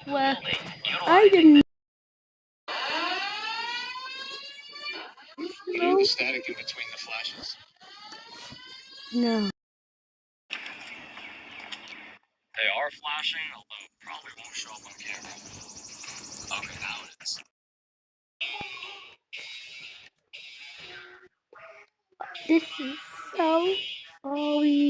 Well, I didn't Hear the static in between the flashes. know. They are flashing, although probably won't show up on camera. Okay, now it is. This is so sorry.